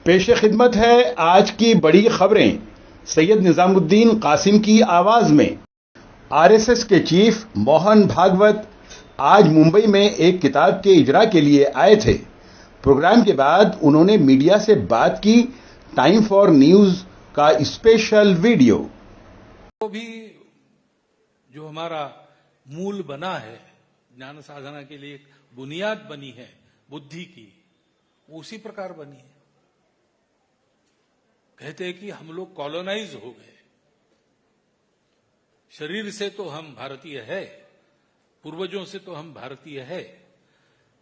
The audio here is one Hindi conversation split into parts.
पेश खिदमत है आज की बड़ी खबरें। सैयद निजामुद्दीन कासिम की आवाज में। आरएसएस के चीफ मोहन भागवत आज मुंबई में एक किताब के इजरा के लिए आए थे। प्रोग्राम के बाद उन्होंने मीडिया से बात की। टाइम फॉर न्यूज का स्पेशल वीडियो। तो भी जो हमारा मूल बना है, ज्ञान साधना के लिए एक बुनियाद बनी है बुद्धि की, उसी प्रकार बनी है। कहते हैं कि हम लोग कॉलोनाइज हो गए। शरीर से तो हम भारतीय है, पूर्वजों से तो हम भारतीय है,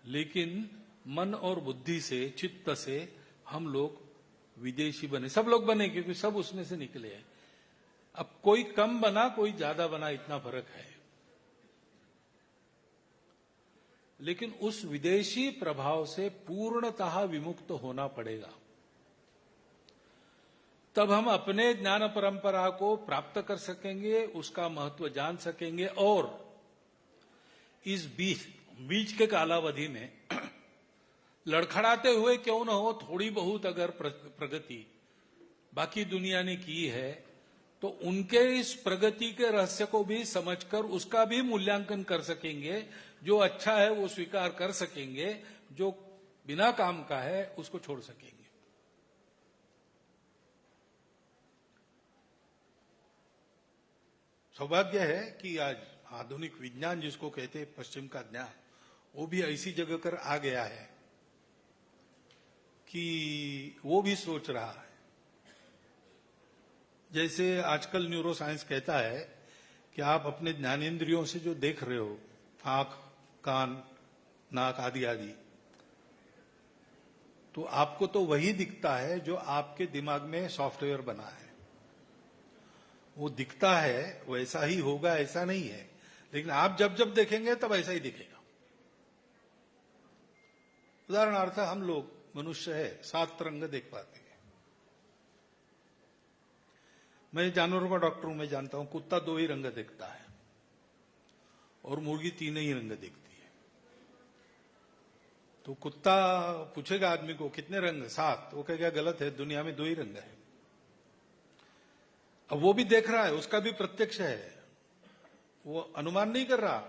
लेकिन मन और बुद्धि से, चित्त से हम लोग विदेशी बने। सब लोग बने क्योंकि सब उसमें से निकले हैं। अब कोई कम बना, कोई ज्यादा बना, इतना फर्क है। लेकिन उस विदेशी प्रभाव से पूर्णतः विमुक्त होना पड़ेगा। तब हम अपने ज्ञान परंपरा को प्राप्त कर सकेंगे, उसका महत्व जान सकेंगे और इस बीच के कालावधि में लड़खड़ाते हुए क्यों न हो, थोड़ी बहुत अगर प्रगति बाकी दुनिया ने की है तो उनके इस प्रगति के रहस्य को भी समझकर उसका भी मूल्यांकन कर सकेंगे। जो अच्छा है वो स्वीकार कर सकेंगे, जो बिना काम का है उसको छोड़ सकेंगे। सौभाग्य है कि आज आधुनिक विज्ञान जिसको कहते हैं पश्चिम का ज्ञान, वो भी ऐसी जगह कर आ गया है कि वो भी सोच रहा है। जैसे आजकल न्यूरो साइंस कहता है कि आप अपने ज्ञानेंद्रियों से जो देख रहे हो, आंख, कान, नाक आदि आदि, तो आपको तो वही दिखता है जो आपके दिमाग में सॉफ्टवेयर बना है। वो दिखता है वैसा ही होगा ऐसा नहीं है, लेकिन आप जब जब देखेंगे तब ऐसा ही दिखेगा। उदाहरणार्थ हम लोग मनुष्य है, 7 रंग देख पाते हैं। मैं जानवरों का डॉक्टर हूं, मैं जानता हूं कुत्ता 2 ही रंग देखता है और मुर्गी 3 ही रंग देखती है। तो कुत्ता पूछेगा आदमी को कितने रंग? 7। वो कहेगा गलत है, दुनिया में 2 ही रंग है। अब वो भी देख रहा है, उसका भी प्रत्यक्ष है, वो अनुमान नहीं कर रहा,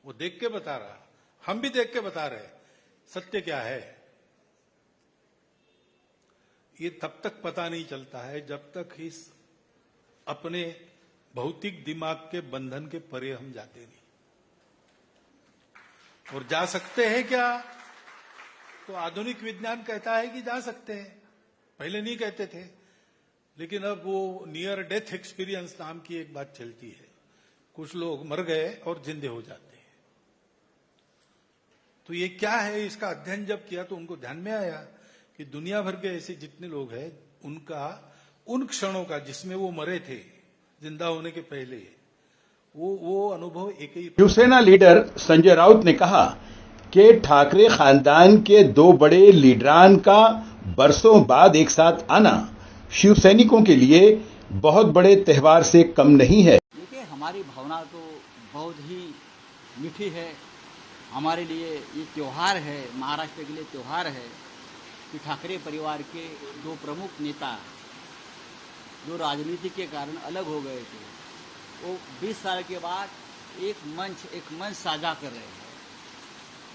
वो देख के बता रहा। हम भी देख के बता रहे। सत्य क्या है ये तब तक पता नहीं चलता है जब तक इस अपने भौतिक दिमाग के बंधन के परे हम जाते नहीं। और जा सकते हैं क्या? तो आधुनिक विज्ञान कहता है कि जा सकते हैं। पहले नहीं कहते थे, लेकिन अब वो नियर डेथ एक्सपीरियंस नाम की एक बात चलती है। कुछ लोग मर गए और जिंदे हो जाते हैं। तो ये क्या है, इसका अध्ययन जब किया तो उनको ध्यान में आया कि दुनिया भर के ऐसे जितने लोग हैं, उनका उन क्षणों का जिसमें वो मरे थे जिंदा होने के पहले, वो अनुभव एक ही। शिवसेना लीडर संजय राउत ने कहा कि ठाकरे खानदान के 2 बड़े लीडरान का बरसों बाद एक साथ आना शिव सैनिकों के लिए बहुत बड़े त्योहार से कम नहीं है। देखिए, हमारी भावना तो बहुत ही मीठी है। हमारे लिए ये त्योहार है, महाराष्ट्र के लिए त्योहार है कि ठाकरे परिवार के 2 प्रमुख नेता जो राजनीति के कारण अलग हो गए थे, वो 20 साल के बाद एक मंच साझा कर रहे हैं।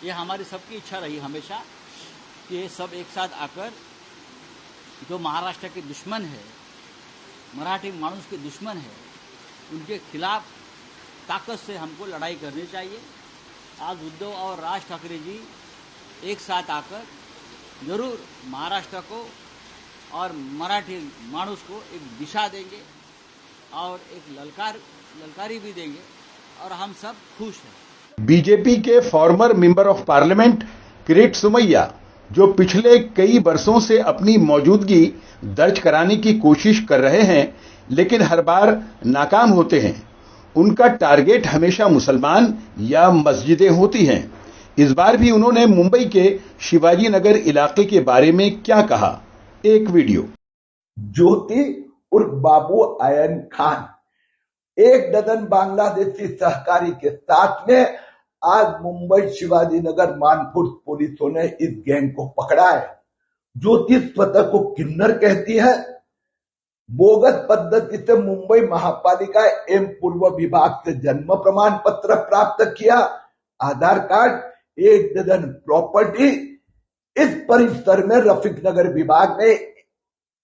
ये हमारी सबकी इच्छा रही हमेशा कि ये सब एक साथ आकर जो महाराष्ट्र के दुश्मन है, मराठी मानुष के दुश्मन है, उनके खिलाफ ताकत से हमको लड़ाई करनी चाहिए। आज उद्धव और राज ठाकरे जी एक साथ आकर जरूर महाराष्ट्र को और मराठी मानुष को एक दिशा देंगे और एक ललकारी भी देंगे और हम सब खुश हैं। बीजेपी के farmer member of parliament Kirit Somaiya, जो पिछले कई वर्षों से अपनी मौजूदगी दर्ज कराने की कोशिश कर रहे हैं लेकिन हर बार नाकाम होते हैं, उनका टारगेट हमेशा मुसलमान या मस्जिदें होती हैं। इस बार भी उन्होंने मुंबई के शिवाजी नगर इलाके के बारे में क्या कहा, एक वीडियो। ज्योति उर्फ बाबू आयन खान 1 डजन बांग्लादेशी सहकारी के साथ में आज मुंबई शिवाजी नगर मानपुर पुलिसों ने इस गैंग को पकड़ा है ज्योति स्वतः को किन्नर कहती है। बोगस पद्धति से मुंबई महापालिका एवं पूर्व विभाग से जन्म प्रमाण पत्र प्राप्त किया, आधार कार्ड, 1 दर्जन प्रॉपर्टी। इस परिसर में रफीक नगर विभाग में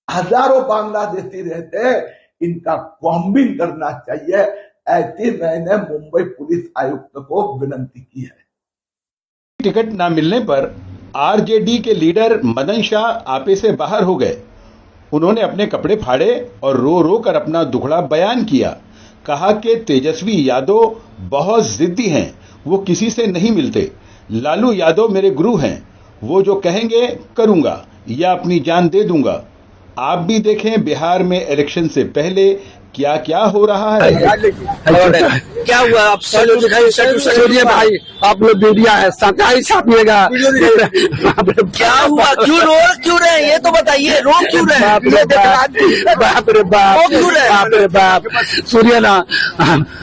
हजारों बांग्लादेशी रहते हैं, इनका कॉम्बिंग करना चाहिए, ऐसी मैंने मुंबई पुलिस आयुक्त को विनती की है। टिकट न मिलने पर आरजेडी के लीडर मदन शाह आपे से बाहर हो गए। उन्होंने अपने कपड़े फाड़े और रो रो कर अपना दुखड़ा बयान किया। कहा कि तेजस्वी यादव बहुत जिद्दी हैं, वो किसी से नहीं मिलते। लालू यादव मेरे गुरु हैं, वो जो कहेंगे करूंगा या अपनी जान दे दूंगा। आप भी देखें बिहार में इलेक्शन से पहले क्या क्या हो रहा है। क्या हुआ? आप सूर्य भाई, आप लोग मीडिया है, सच्चाई छापिएगा। क्या हुआ? क्यों रो क्यों रहे? ये तो बताइए, रो क्यों रहे? बाप रे बाप, बाप रे बाप। सूर्य ना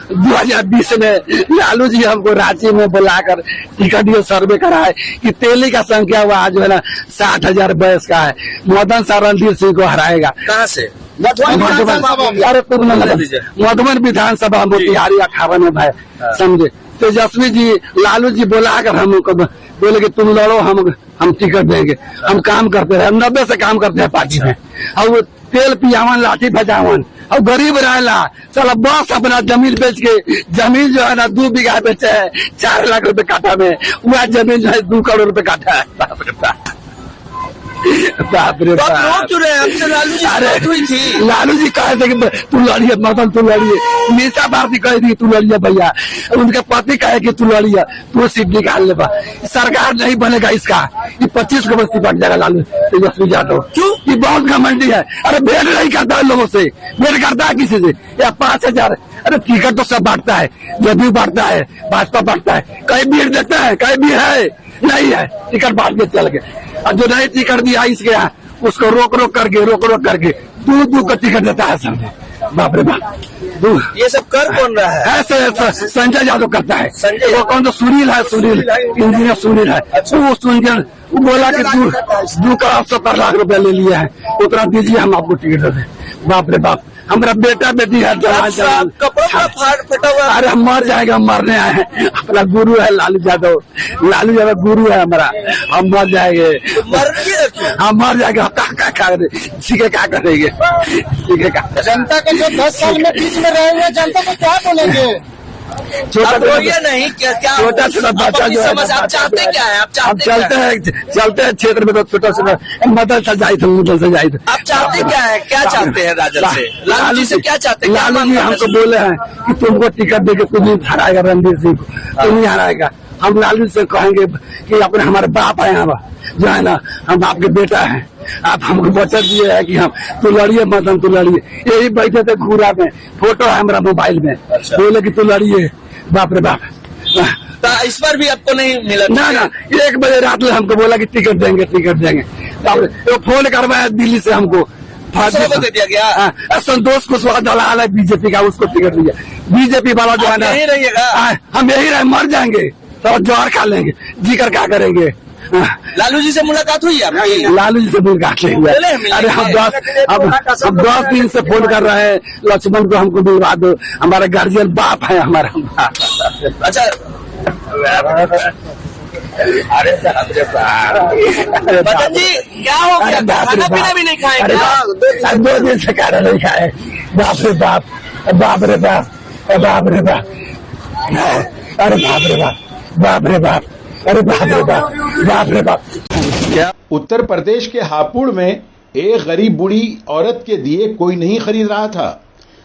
2020 में लालू जी हमको रांची में बुलाकर टिकट सर्वे कराए कि तेली का संख्या हुआ जो है ना 60,000 बयस का है, मदन शाह रणधीर सिंह को हराएगा। कहाँ से? मधुबन विधानसभा मोतिहारी 58 में भाई, समझे। तेजस्वी जी लालू जी बुलाकर हमको बोले कि तुम लड़ो, हम टिकट देंगे। हम काम करते रहे, 90 से काम करते हैं पार्टी में। और वो तेल पियावन, लाठी भजावन, और गरीब रहेला साला बस अपना जमीन बेच के, जमीन जो है ना 2 बीघा बेचे है 4 लाख रुपए काठा में, वह जमीन जो है 2 करोड़ रुपए काठा है। बाप रे बाप, बाप रे बाप। लालू जी कहे थे कि तू लड़िए मदन, तू लड़िए। मीसा भारती कहे थी तू लड़िए भैया, उनके पति कहे कि तू लड़िए, तू सीट निकाल ले। सरकार नहीं बनेगा इसका, ये 25 को बस टिकट जाएगा लालू तेजस्वी यादव। क्यों? ये बहुत घमंडी है। अरे भेंट नहीं करता है लोगों से, भेंट करता है किसी से? या 5,000, अरे टिकट तो सब बांटता है, जदयू बांटता है, भाजपा बांटता है। कहीं भीड़ देता है, कहीं भी है नहीं है, टिकट बांट के चल गए। और जो नहीं टिकट दिया इसके यहाँ, उसको रोक रोक करके दूर का टिकट देता है समझे। बाप रे बाप। ये सब कर कौन रहा है? ऐसे संजय यादव करता है। वो कौन? तो सुनील है, सुनील इंजीनियर सुनील है। वो सुनील वो बोला कि 2 करोड़ 70 लाख रुपया ले लिया है, उतना दीजिए हम आपको टिकट दे दें। बाप रे बाप, हमारा बेटा बेटी है फटा हुआ। अरे हम मर जाएंगे, हम मरने आए हैं। अपना गुरु है लालू यादव, लालू यादव गुरु है हमारा, हम मर जाएंगे। हम मर जाएंगे, क्या करेंगे? जनता के जो 10 साल में बीच में रहे हुए जनता को क्या बोलेंगे? छोटा नहीं, क्या छोटा छोटा बच्चा जो है, आप चाहते क्या है? आप चलते हैं क्षेत्र में, तो छोटा छोटा मदद से जाए थे, मदद से जाए थे। आप चाहते क्या है? क्या चाहते हैं राजन से? लालू जी से क्या चाहते हैं? लालू जी हमको बोले हैं कि तुमको टिकट देके तुम ही हराएगा रणधीर सिंह को, तुम ही हराएगा। हम लालू से कहेंगे कि अपने हमारे बाप है यहाँ जो है ना, हम आपके बेटा हैं, आप हमको वचन दिए है कि हम तू लड़िए मदन, तू लड़िए। यही बैठे थे घूरा में, फोटो है हमारा मोबाइल में। अच्छा। बोले कि तू लड़िए। बाप रे बाप, इस बार भी आपको नहीं मिला? ना 1 बजे रात में हमको बोला कि टिकट देंगे। तो फोन करवाया दिल्ली से हमको, दे दिया गया। संतोष कुशवाहा दलाल है बीजेपी का, उसको टिकट दिया। बीजेपी वाला जो है ना, हम यही रहे, मर जाएंगे तो जौहर खा लेंगे, जीकर क्या करेंगे। लालू जी से मुलाकात हुई है? लालू जी से मुलाकात नहीं हुआ। अरे हम 10 दिन से फोन कर रहे हैं, लक्ष्मण को हमको मिलवा दो, हमारा गार्जियन बाप है हमारा। अच्छा, मदन जी क्या हो गया? खाना पीना भी नहीं खाए? 2 दिन से खाना नहीं खाए। बाप रे बाप, बाप रे बाप, बाप रे बाप, अरे बाप रे बाप, बाप रे बाप, अरे बाप रे बाप, बाप रे बाप। क्या उत्तर प्रदेश के हापुड़ में एक गरीब बूढ़ी औरत के दिए कोई नहीं खरीद रहा था,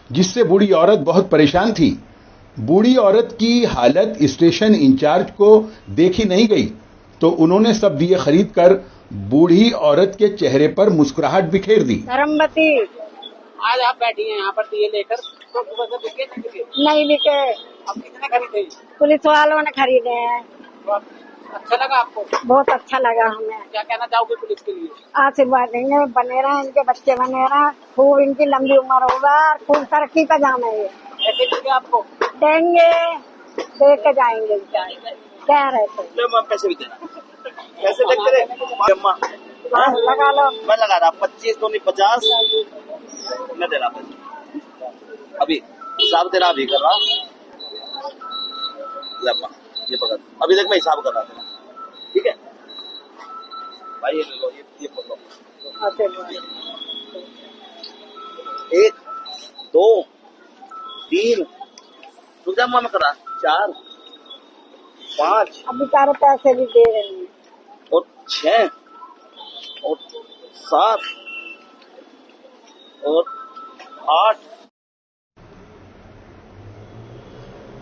जिससे बूढ़ी औरत बहुत परेशान थी। बूढ़ी औरत की हालत स्टेशन इंचार्ज को देखी नहीं गई, तो उन्होंने सब दिए खरीद कर बूढ़ी औरत के चेहरे पर मुस्कुराहट बिखेर दी। धर्मवती, आज आप बैठी हैं यहाँ पर दिए लेकर, तो नहीं बिके। अब कितने खरीदे? पुलिस वालों ने खरीदे हैं। अच्छा लगा आपको? बहुत अच्छा लगा हमें। क्या कहना चाहोगे पुलिस के लिए? आशीर्वाद देंगे, बने रहे, इनके बच्चे बने रहे, खूब इनकी लंबी उम्र होगा, खूब तरक्की का जाम है ये। ऐसे देंगे आपको? देंगे, दे के जाएंगे, कह रहे थे। पैसे भी देना, पैसे देखते रहे। लगा लो। मैं लगा रहा 25 तो नहीं 50 मैं दे रहा पैसे अभी हिसाब तेरा अभी कर रहा ये पकड़ अभी देख मैं हिसाब कर रहा था ठीक है भाई ये ले लो ये पकड़ो 1 2 3 रुक जा मैं करा 4 5 अभी सारे पैसे भी दे रहे हैं और 6 और 7 और 8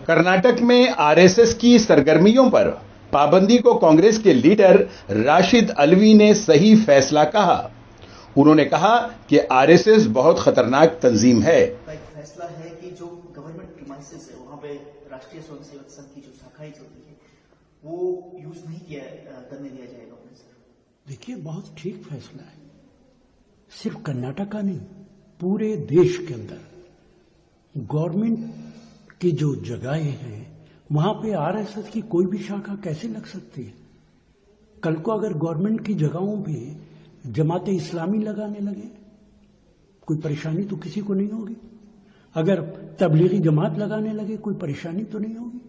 कर्नाटक में आरएसएस की सरगर्मियों पर पाबंदी को कांग्रेस के लीडर राशिद अलवी ने सही फैसला कहा। उन्होंने कहा कि आरएसएस बहुत खतरनाक तंजीम है। एक फैसला है कि जो गवर्नमेंट प्रीमाइसेस है वहां पे राष्ट्रीय स्वयंसेवक संघ की जो शाखाएं चलती है वो यूज नहीं करने दिया जाएगा उन्हें। सर देखिए बहुत ठीक फैसला है, सिर्फ कर्नाटक का नहीं पूरे देश के अंदर गवर्नमेंट की जो जगहें हैं वहां पे आरएसएस की कोई भी शाखा कैसे लग सकती है। कल को अगर गवर्नमेंट की जगहों पे जमाते इस्लामी लगाने लगे कोई परेशानी तो किसी को नहीं होगी। अगर तबलीगी जमात लगाने लगे कोई परेशानी तो नहीं होगी।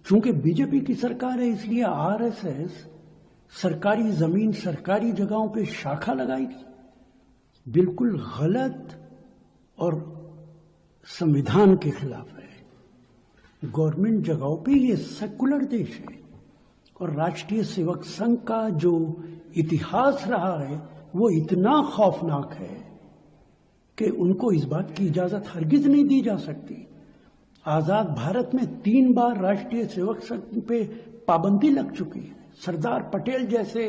चूंकि बीजेपी की सरकार है इसलिए आरएसएस सरकारी जमीन सरकारी जगहों पे शाखा लगाएगी, बिल्कुल गलत और संविधान के खिलाफ है। गवर्नमेंट जगहों पे ये सेकुलर देश है और राष्ट्रीय सेवक संघ का जो इतिहास रहा है वो इतना खौफनाक है कि उनको इस बात की इजाजत हरगिज नहीं दी जा सकती। आजाद भारत में 3 बार राष्ट्रीय सेवक संघ पे पाबंदी लग चुकी है। सरदार पटेल जैसे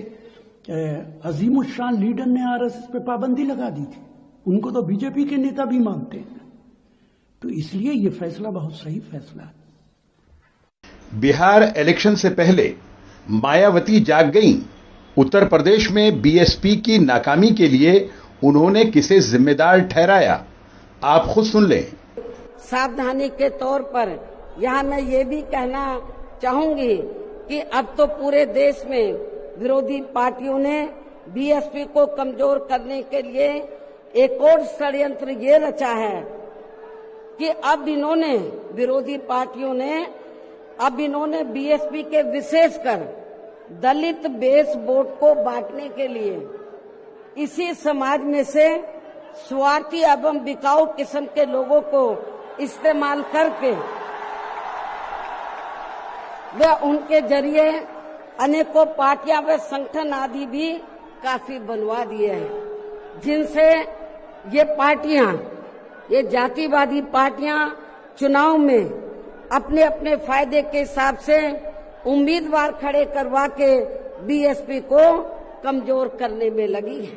अजीमुशान लीडर ने आरएसएस पे पाबंदी लगा दी थी, उनको तो बीजेपी के नेता भी मानते हैं। तो इसलिए ये फैसला बहुत सही फैसला है। बिहार इलेक्शन से पहले मायावती जाग गईं। उत्तर प्रदेश में बीएसपी की नाकामी के लिए उन्होंने किसे जिम्मेदार ठहराया, आप खुद सुन लें। सावधानी के तौर पर यहाँ मैं ये भी कहना चाहूंगी कि अब तो पूरे देश में विरोधी पार्टियों ने बीएसपी को कमजोर करने के लिए एक और षड्यंत्र ये रचा है कि अब इन्होंने विरोधी पार्टियों ने बीएसपी के विशेषकर दलित बेस वोट को बांटने के लिए इसी समाज में से स्वार्थी एवं बिकाऊ किस्म के लोगों को इस्तेमाल करके वे उनके जरिए अनेकों पार्टियां व संगठन आदि भी काफी बनवा दिए हैं, जिनसे ये पार्टियां ये जातिवादी पार्टियां चुनाव में अपने अपने फायदे के हिसाब से उम्मीदवार खड़े करवा के बीएसपी को कमजोर करने में लगी है।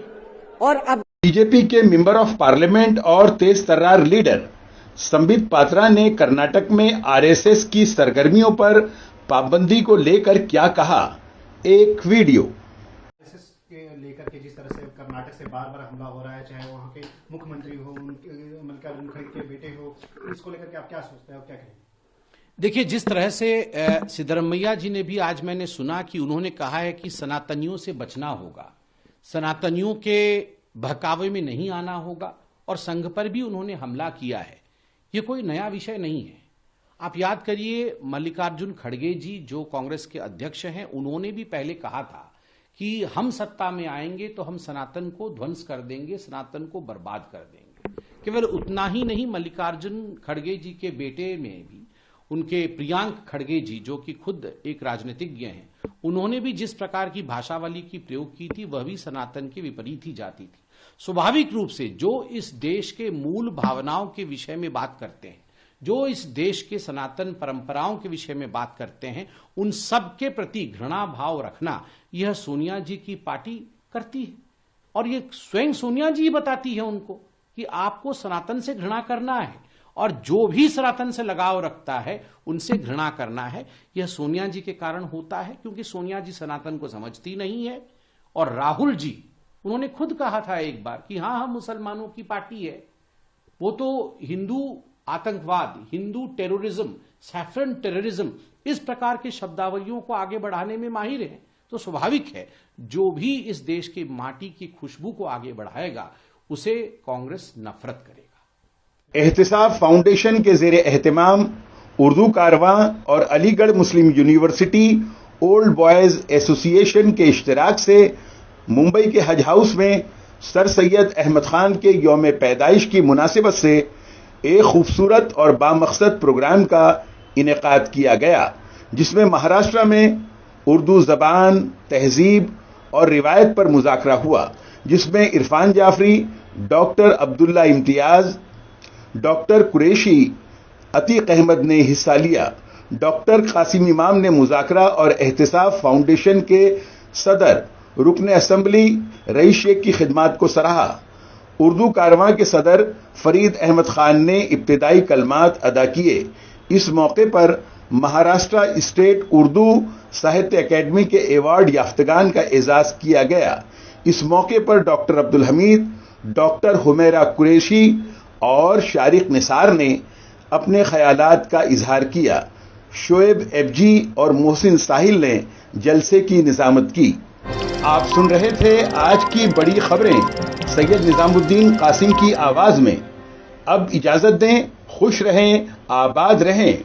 और अब बीजेपी के मेंबर ऑफ पार्लियामेंट और तेज तर्रार लीडर संबित पात्रा ने कर्नाटक में आरएसएस की सरगर्मियों पर पाबंदी को लेकर क्या कहा, एक वीडियो। आरएसएस के लेकर के जिस तरह से कर्नाटक से बार बार हमला हो रहा है, चाहे वहाँ के मुख्यमंत्री हो, मल्लिकार्जुन खड़गे के बेटे हो, इसको लेकर के आप क्या सोचते हैं और क्या कहेंगे? देखिए, जिस तरह से सिद्धरमैया जी ने भी आज मैंने सुना कि उन्होंने कहा है कि सनातनियों से बचना होगा, सनातनियों के बहकावे में नहीं आना होगा और संघ पर भी उन्होंने हमला किया है। ये कोई नया विषय नहीं है। आप याद करिए, मल्लिकार्जुन खड़गे जी जो कांग्रेस के अध्यक्ष हैं, उन्होंने भी पहले कहा था कि हम सत्ता में आएंगे तो हम सनातन को ध्वंस कर देंगे, सनातन को बर्बाद कर देंगे। केवल उतना ही नहीं, मल्लिकार्जुन खड़गे जी के बेटे में भी उनके प्रियांक खड़गे जी जो कि खुद एक राजनीतिज्ञ हैं, उन्होंने भी जिस प्रकार की भाषावली की प्रयोग की थी वह भी सनातन के विपरीत ही जाती थी। स्वाभाविक रूप से जो इस देश के मूल भावनाओं के विषय में बात करते हैं, जो इस देश के सनातन परंपराओं के विषय में बात करते हैं, उन सब के प्रति घृणा भाव रखना यह सोनिया जी की पार्टी करती है। और ये स्वयं सोनिया जी बताती है उनको कि आपको सनातन से घृणा करना है और जो भी सनातन से लगाव रखता है उनसे घृणा करना है। यह सोनिया जी के कारण होता है, क्योंकि सोनिया जी सनातन को समझती नहीं है। और राहुल जी, उन्होंने खुद कहा था एक बार कि हाँ, हम मुसलमानों की पार्टी है, वो तो हिंदू आतंकवाद, हिंदू टेररिज्म, सैफरन टेररिज्म, इस प्रकार के शब्दावलियों को आगे बढ़ाने में माहिर है। तो स्वाभाविक है जो भी इस देश की माटी की खुशबू को आगे बढ़ाएगा उसे कांग्रेस नफरत करेगा। एहतिसाब फाउंडेशन के जेर एहतमाम उर्दू कारवां और अलीगढ़ मुस्लिम यूनिवर्सिटी ओल्ड बॉयज एसोसिएशन के इश्तिराक से मुंबई के हज हाउस में सर सैयद अहमद खान के यौम पैदाइश की मुनासिबत से एक खूबसूरत और बामकसद प्रोग्राम का इनेकाद किया गया, जिसमें महाराष्ट्र में उर्दू ज़बान, तहजीब और रिवायत पर मुज़ाकरा हुआ, जिसमें इरफान जाफरी, डॉक्टर अब्दुल्ला इम्तियाज, डॉक्टर कुरैशी, अतीक अहमद ने हिस्सा लिया। डॉक्टर कासिम इमाम ने मुज़ाकरा और एहतिसाब फाउंडेशन के सदर रुकन असम्बली रईस शेख की खिदमात को सराहा। उर्दू कारवां के सदर फरीद अहमद खान ने इब्तिदाई कलमात अदा किए। इस मौके पर महाराष्ट्र स्टेट उर्दू साहित्य अकेडमी के एवार्ड याफ्तगान का एजाज किया गया। इस मौके पर डॉक्टर अब्दुल हमीद, डॉक्टर हुमैरा कुरैशी और शारिक निसार ने अपने ख्यालात का इजहार किया। शोएब एफजी और मोहसिन साहिल ने जलसे की निजामत की। आप सुन रहे थे आज की बड़ी खबरें सैयद निजामुद्दीन कासिम की आवाज में। अब इजाजत दें, खुश रहें, आबाद रहें।